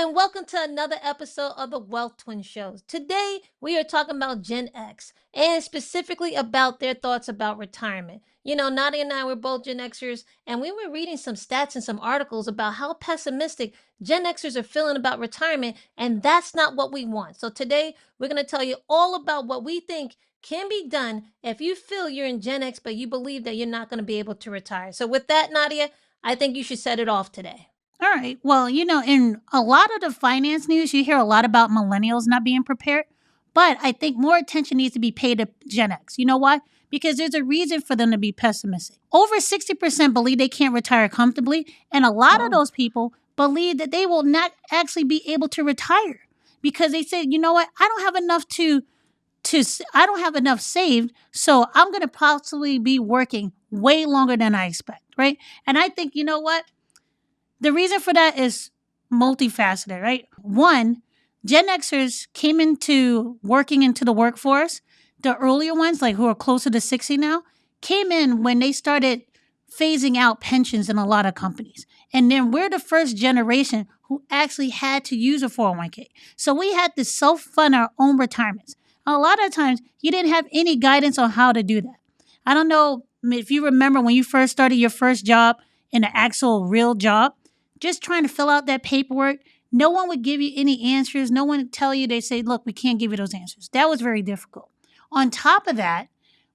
and welcome to another episode of the Wealth Twin Shows. Today, we are talking about Gen X and specifically about their thoughts about retirement. Nadia and I were both Gen Xers, and we were reading some stats and some articles about how pessimistic Gen Xers are feeling about retirement, and that's not what we want. So, today, we're going to tell you all about what we think can be done if you feel you're in Gen X, but you believe that you're not going to be able to retire. So, with that, Nadia, I think you should set it off today. All right. Well, in a lot of the finance news, you hear a lot about millennials not being prepared. But I think more attention needs to be paid to Gen X. You know why? Because there's a reason for them to be pessimistic. Over 60% believe they can't retire comfortably. And a lot of those people believe that they will not actually be able to retire because they say, you know what? I don't have enough I don't have enough saved. So I'm going to possibly be working way longer than I expect. Right. And I think, you know what? The reason for that is multifaceted, right? One, Gen Xers came into working into the workforce. The earlier ones, like who are closer to 60 now, came in when they started phasing out pensions in a lot of companies. And then we're the first generation who actually had to use a 401k. So we had to self-fund our own retirements. A lot of times, you didn't have any guidance on how to do that. I don't know if you remember when you first started your first job in an actual real job, just trying to fill out that paperwork. No one would give you any answers. No one would tell you, they say, look, we can't give you those answers. That was very difficult. On top of that,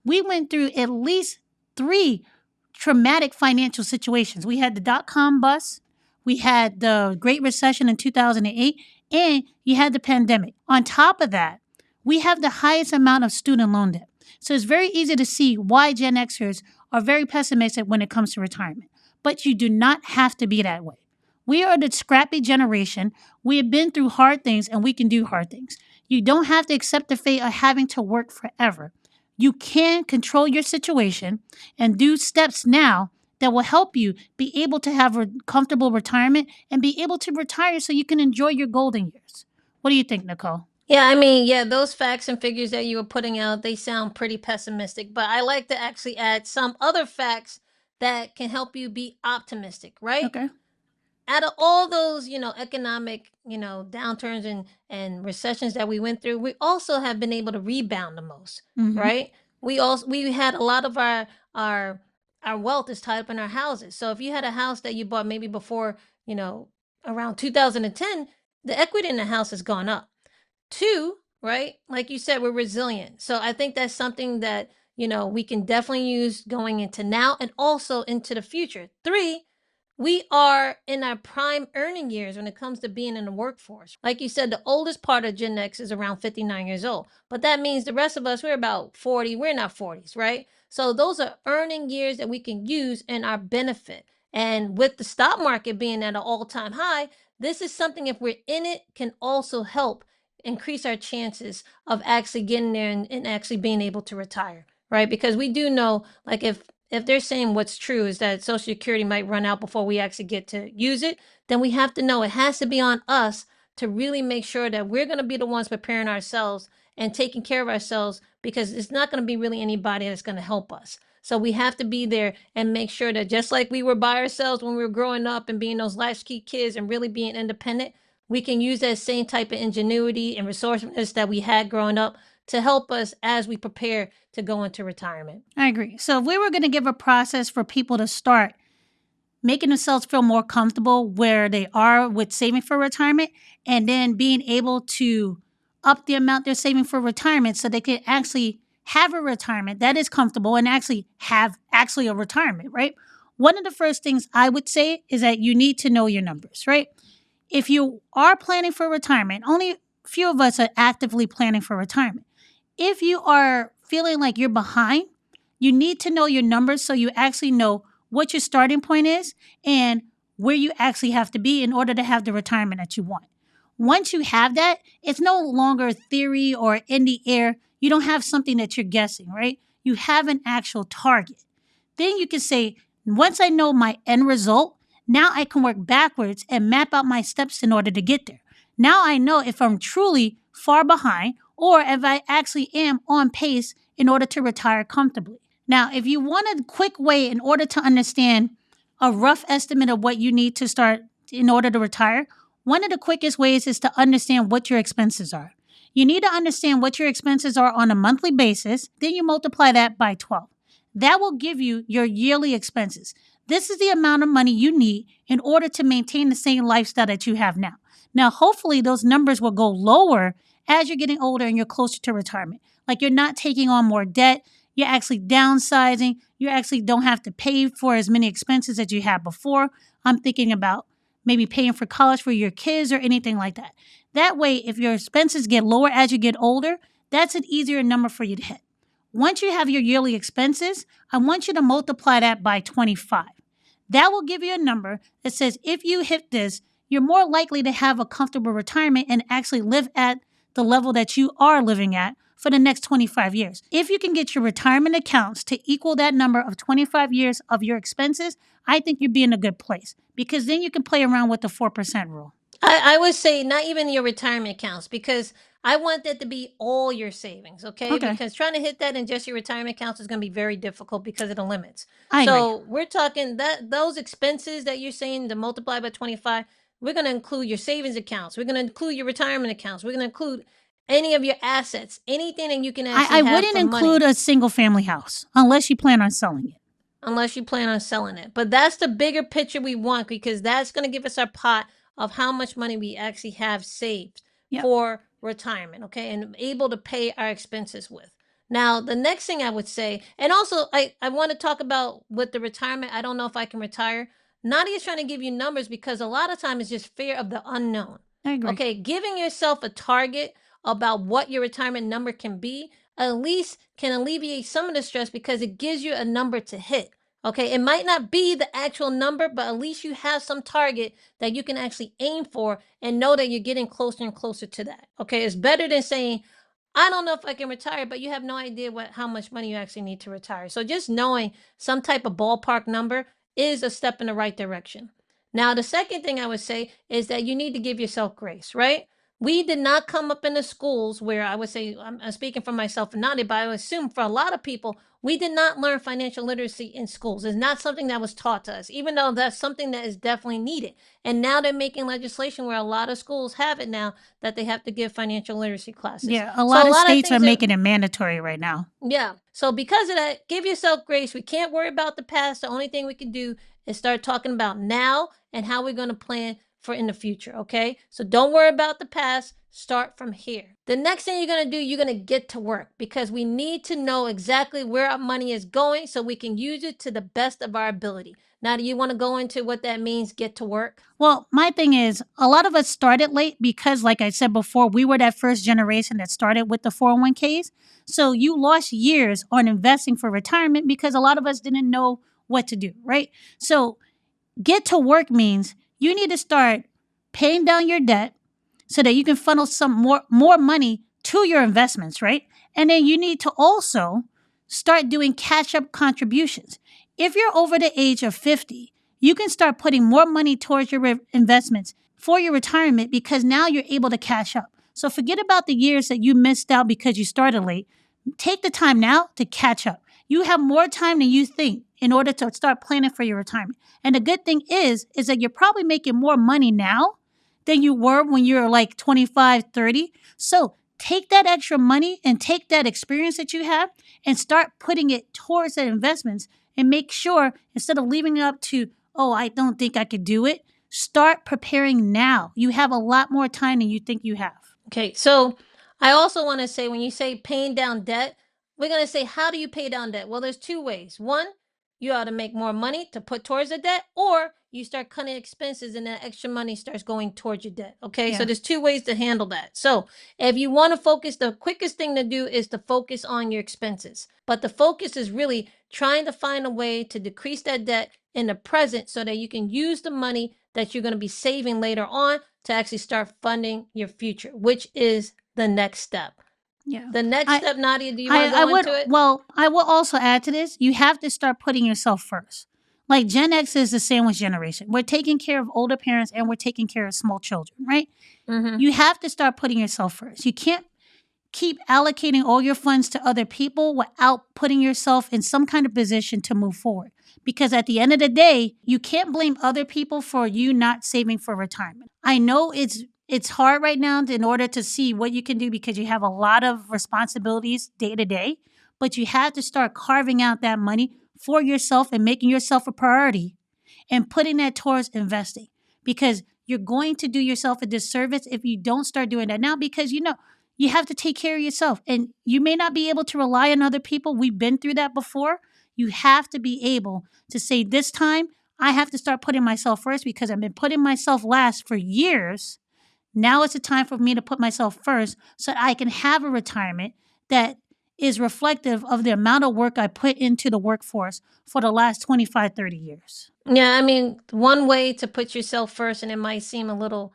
we went through at least 3 traumatic financial situations. We had the dot-com bust, we had the Great Recession in 2008, and you had the pandemic. On top of that, we have the highest amount of student loan debt. So it's very easy to see why Gen Xers are very pessimistic when it comes to retirement. But you do not have to be that way. We are the scrappy generation. We have been through hard things and we can do hard things. You don't have to accept the fate of having to work forever. You can control your situation and do steps now that will help you be able to have a comfortable retirement and be able to retire so you can enjoy your golden years. What do you think, Nicole? Yeah, those facts and figures that you were putting out, they sound pretty pessimistic, but I like to actually add some other facts that can help you be optimistic, right? Okay. Out of all those, economic, downturns and recessions that we went through, we also have been able to rebound the most, Mm-hmm. right? We had a lot of our our wealth is tied up in our houses. So if you had a house that you bought maybe before, around 2010, the equity in the house has gone up. 2, right? Like you said, we're resilient. So I think that's something that, we can definitely use going into now and also into the future. 3, we are in our prime earning years when it comes to being in the workforce. Like you said, the oldest part of Gen X is around 59 years old. But that means the rest of us, we're about 40. We're in our 40s, right? So those are earning years that we can use in our benefit. And with the stock market being at an all-time high, this is something, if we're in it, can also help increase our chances of actually getting there and actually being able to retire, right? Because we do know, like, if they're saying what's true is that Social Security might run out before we actually get to use it, then we have to know it has to be on us to really make sure that we're going to be the ones preparing ourselves and taking care of ourselves, because it's not going to be really anybody that's going to help us. So we have to be there and make sure that, just like we were by ourselves when we were growing up and being those latchkey kids and really being independent, we can use that same type of ingenuity and resourcefulness that we had growing up to help us as we prepare to go into retirement. I agree. So if we were going to give a process for people to start making themselves feel more comfortable where they are with saving for retirement, and then being able to up the amount they're saving for retirement so they can actually have a retirement that is comfortable and actually have a retirement, right? One of the first things I would say is that you need to know your numbers, right? If you are planning for retirement, only few of us are actively planning for retirement. If you are feeling like you're behind, you need to know your numbers so you actually know what your starting point is and where you actually have to be in order to have the retirement that you want. Once you have that, it's no longer theory or in the air. You don't have something that you're guessing, right? You have an actual target. Then you can say, once I know my end result, now I can work backwards and map out my steps in order to get there. Now I know if I'm truly far behind or if I actually am on pace in order to retire comfortably. Now, if you want a quick way in order to understand a rough estimate of what you need to start in order to retire, One of the quickest ways is to understand what your expenses are. You need to understand what your expenses are on a monthly basis, then you multiply that by 12. That will give you your yearly expenses. This is the amount of money you need in order to maintain the same lifestyle that you have now. Now, hopefully, those numbers will go lower as you're getting older and you're closer to retirement. Like you're not taking on more debt, you're actually downsizing, you actually don't have to pay for as many expenses as you had before. I'm thinking about maybe paying for college for your kids or anything like that. That way, if your expenses get lower as you get older, that's an easier number for you to hit. Once you have your yearly expenses, I want you to multiply that by 25. That will give you a number that says if you hit this, you're more likely to have a comfortable retirement and actually live at the level that you are living at for the next 25 years. If you can get your retirement accounts to equal that number of 25 years of your expenses, I think you'd be in a good place because then you can play around with the 4% rule. I would say not even your retirement accounts because I want that to be all your savings, okay? Okay, Because trying to hit that in just your retirement accounts is going to be very difficult because of the limits. I agree. So we're talking that those expenses that you're saying to multiply by 25, we're going to include your savings accounts. We're going to include your retirement accounts. We're going to include any of your assets, anything that you can actually I have wouldn't for include money. a single family house unless you plan on selling it. Unless you plan on selling it. But that's the bigger picture we want because that's going to give us our pot of how much money we actually have saved Yep. for retirement, okay, and able to pay our expenses with. Now, the next thing I would say, and also I want to talk about with the retirement, I don't know if I can retire. Nadia is trying to give you numbers because a lot of time it's just fear of the unknown. I agree. Okay, giving yourself a target about what your retirement number can be at least can alleviate some of the stress because it gives you a number to hit. Okay, it might not be the actual number, but at least you have some target that you can actually aim for and know that you're getting closer and closer to that. Okay, it's better than saying, I don't know if I can retire, but you have no idea how much money you actually need to retire. So just knowing some type of ballpark number is a step in the right direction. Now, the second thing I would say is that you need to give yourself grace, right? We did not come up in the schools where I would say, I'm speaking for myself and not, but I would assume for a lot of people, we did not learn financial literacy in schools. It's not something that was taught to us, even though that's something that is definitely needed. And now they're making legislation where a lot of schools have it now that they have to give financial literacy classes. Yeah, a So lot a of lot of states are things are, making it mandatory right now. yeah. So because of that, give yourself grace. We can't worry about the past. The only thing we can do is start talking about now and how we're going to plan for in the future. Okay. So don't worry about the past. Start from here. The next thing you're going to do, you're going to get to work because we need to know exactly where our money is going so we can use it to the best of our ability. Now, do you want to go into what that means, get to work? Well, my thing is, a lot of us started late because, like I said before, we were that first generation that started with the 401ks. So you lost years on investing for retirement because a lot of us didn't know what to do, right? So get to work means you need to start paying down your debt so that you can funnel some more money to your investments, right? And then you need to also start doing catch up contributions. If you're over the age of 50, you can start putting more money towards your investments for your retirement because now you're able to catch up. So forget about the years that you missed out because you started late. Take the time now to catch up. You have more time than you think in order to start planning for your retirement. And the good thing is that you're probably making more money now than you were when you were like 25, 30. So take that extra money and take that experience that you have and start putting it towards the investments and make sure instead of leaving it up to, oh, I don't think I could do it, start preparing now. You have a lot more time than you think you have. Okay, so I also want to say when you say paying down debt, we're going to say, how do you pay down debt? Well, there's two ways. One, you ought to make more money to put towards the debt, or you start cutting expenses and that extra money starts going towards your debt. Okay, so Yeah. there's two ways to handle that. So if you want to focus, the quickest thing to do is to focus on your expenses. But the focus is really trying to find a way to decrease that debt in the present so that you can use the money that you're going to be saving later on to actually start funding your future, which is the next step. Yeah. The next step, Nadia, do you want to I go would, into it? well, I will also add to this, you have to start putting yourself first. Like Gen X is the sandwich generation. We're taking care of older parents and we're taking care of small children, right? Mm-hmm. You have to start putting yourself first. You can't keep allocating all your funds to other people without putting yourself in some kind of position to move forward. Because at the end of the day, you can't blame other people for you not saving for retirement. I know it's hard right now in order to see what you can do because you have a lot of responsibilities day to day, but you have to start carving out that money for yourself and making yourself a priority and putting that towards investing because you're going to do yourself a disservice if you don't start doing that now because you have to take care of yourself and you may not be able to rely on other people. We've been through that before. You have to be able to say, this time I have to start putting myself first because I've been putting myself last for years. Now it's a time for me to put myself first so that I can have a retirement that is reflective of the amount of work I put into the workforce for the last 25, 30 years. Yeah, I mean, one way to put yourself first, and it might seem a little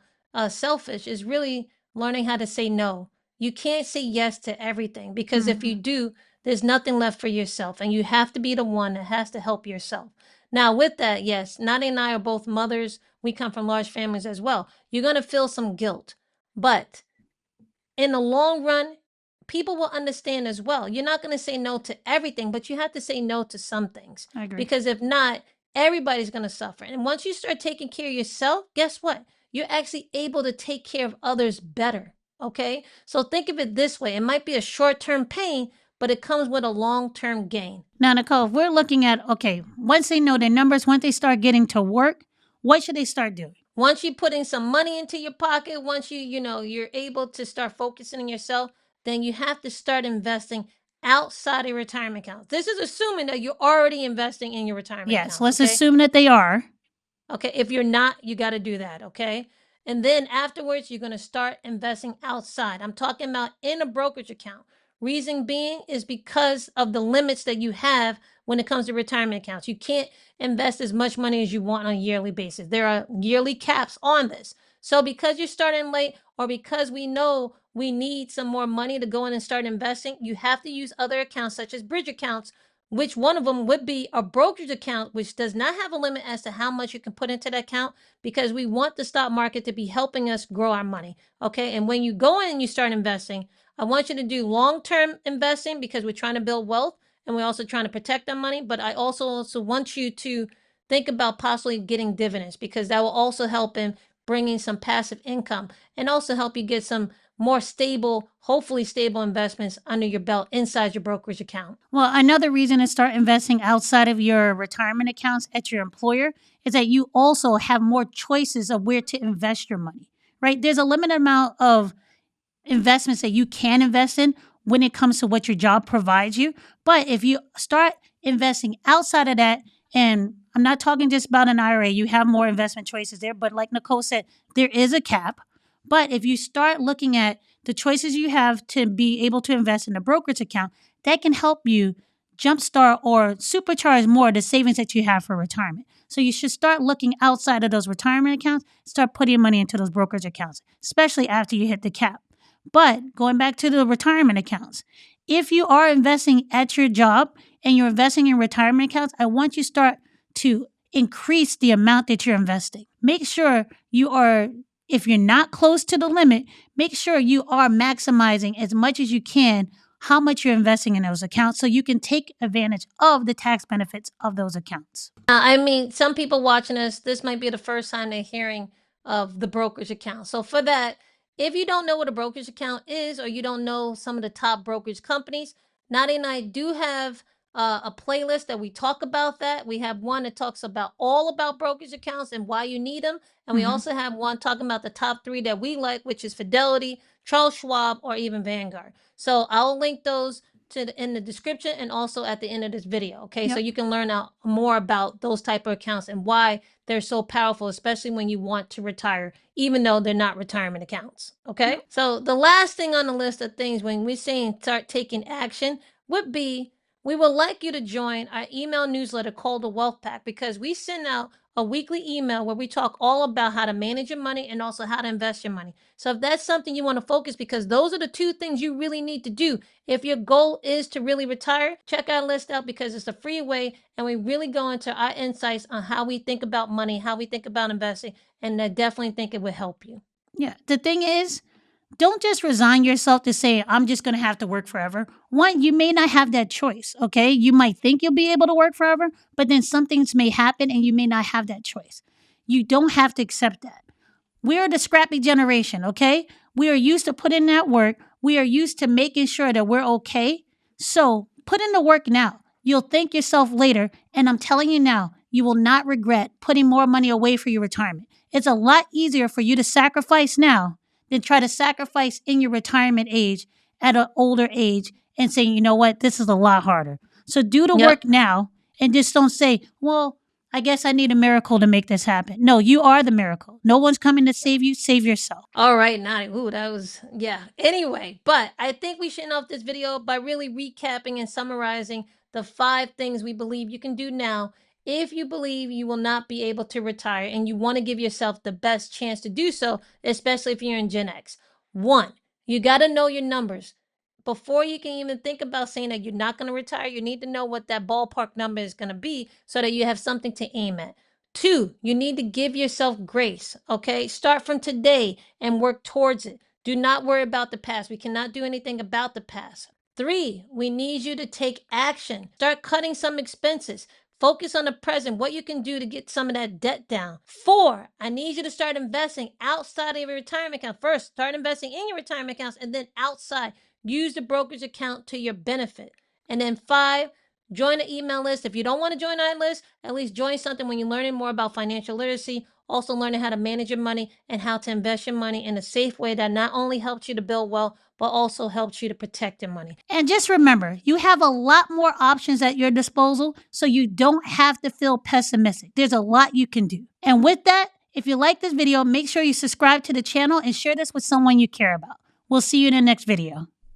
selfish, is really learning how to say no. You can't say yes to everything because if you Mhm. do, there's nothing left for yourself, and you have to be the one that has to help yourself. Now, with that, yes, Nadi and I are both mothers. We come from large families as well. You're going to feel some guilt, but in the long run, people will understand as well. You're not going to say no to everything, but you have to say no to some things I agree. because if not, everybody's going to suffer. And once you start taking care of yourself, guess what? You're actually able to take care of others better. Okay. So think of it this way, it might be a short term pain, but it comes with a long term gain. Now, Nicole, if we're looking at, okay, once they know their numbers, once they start getting to work, what should they start doing? Once you're putting some money into your pocket, once you're able to start focusing on yourself, then you have to start investing outside of retirement accounts. This is assuming that you're already investing in your retirement Yes, accounts, let's okay? assume that they are. Okay, if you're not, you got to do that, okay? And then afterwards, you're going to start investing outside. I'm talking about in a brokerage account. Reason being is because of the limits that you have when it comes to retirement accounts. You can't invest as much money as you want on a yearly basis. There are yearly caps on this. So because you're starting late or because we know we need some more money to go in and start investing, you have to use other accounts such as bridge accounts, which one of them would be a brokerage account, which does not have a limit as to how much you can put into that account because we want the stock market to be helping us grow our money. Okay. And when you go in and you start investing, I want you to do long term investing because we're trying to build wealth and we're also trying to protect our money. But I also want you to think about possibly getting dividends because that will also help in bringing some passive income and also help you get some more stable, hopefully stable investments under your belt inside your brokerage account. Well, another reason to start investing outside of your retirement accounts at your employer is that you also have more choices of where to invest your money, right? There's a limited amount of investments that you can invest in when it comes to what your job provides you. But if you start investing outside of that, and I'm not talking just about an IRA, you have more investment choices there. But like Nicole said, there is a cap. But if you start looking at the choices you have to be able to invest in a brokerage account, that can help you jumpstart or supercharge more the savings that you have for retirement. So you should start looking outside of those retirement accounts, start putting money into those brokerage accounts, especially after you hit the cap. But going back to the retirement accounts, if you are investing at your job and you're investing in retirement accounts, I want you to start to increase the amount that you're investing. Make sure you are, if you're not close to the limit, make sure you are maximizing as much as you can how much you're investing in those accounts so you can take advantage of the tax benefits of those accounts. I mean, some people watching us, this might be the first time they're hearing of the brokerage account. So, for that, if you don't know what a brokerage account is or you don't know some of the top brokerage companies, Nadia and I do have a playlist that we talk about that. We have one that talks about all about brokerage accounts and why you need them. And we Mhm. also have one talking about the top three that we like, which is Fidelity, Charles Schwab, or even Vanguard. So, I'll link those in the description and also at the end of this video. Okay, so Yep. you can learn out more about those type of accounts and why they're so powerful, especially when you want to retire, even though they're not retirement accounts. Okay, Yep. so the last thing on the list of things when we're saying start taking action would be we would like you to join our email newsletter called the Wealth Pack because we send out a weekly email where we talk all about how to manage your money and also how to invest your money. So if that's something you want to focus, because those are the two things you really need to do if your goal is to really retire, check our list out because it's a free way and we really go into our insights on how we think about money, how we think about investing, and I definitely think it would help you. Yeah. The thing is, don't just resign yourself to say, I'm just going to have to work forever. One, you may not have that choice, okay? You might think you'll be able to work forever, but then some things may happen and you may not have that choice. You don't have to accept that. We're the scrappy generation, okay? We are used to putting in that work. We are used to making sure that we're okay. So put in the work now. You'll thank yourself later. And I'm telling you now, you will not regret putting more money away for your retirement. It's a lot easier for you to sacrifice now than try to sacrifice in your retirement age at an older age and saying, you know what, this is a lot harder. So do the Yep. work now and just don't say, well, I guess I need a miracle to make this happen. No, you are the miracle. No one's coming to save you. Save yourself. All right, Nani. Ooh, that was, yeah. Anyway, but I think we should end off this video by really recapping and summarizing the 5 things we believe you can do now if you believe you will not be able to retire and you want to give yourself the best chance to do so, especially if you're in Gen X. 1, you got to know your numbers. Before you can even think about saying that you're not going to retire, you need to know what that ballpark number is going to be so that you have something to aim at. 2, you need to give yourself grace, okay? Start from today and work towards it. Do not worry about the past. We cannot do anything about the past. 3, we need you to take action. Start cutting some expenses. Focus on the present, what you can do to get some of that debt down. 4, I need you to start investing outside of your retirement account. First, start investing in your retirement accounts and then outside. Use the brokerage account to your benefit. And then 5, join the email list. If you don't want to join our list, at least join something when you're learning more about financial literacy, also learning how to manage your money and how to invest your money in a safe way that not only helps you to build wealth, but also helps you to protect your money. And just remember, you have a lot more options at your disposal, so you don't have to feel pessimistic. There's a lot you can do. And with that, if you like this video, make sure you subscribe to the channel and share this with someone you care about. We'll see you in the next video.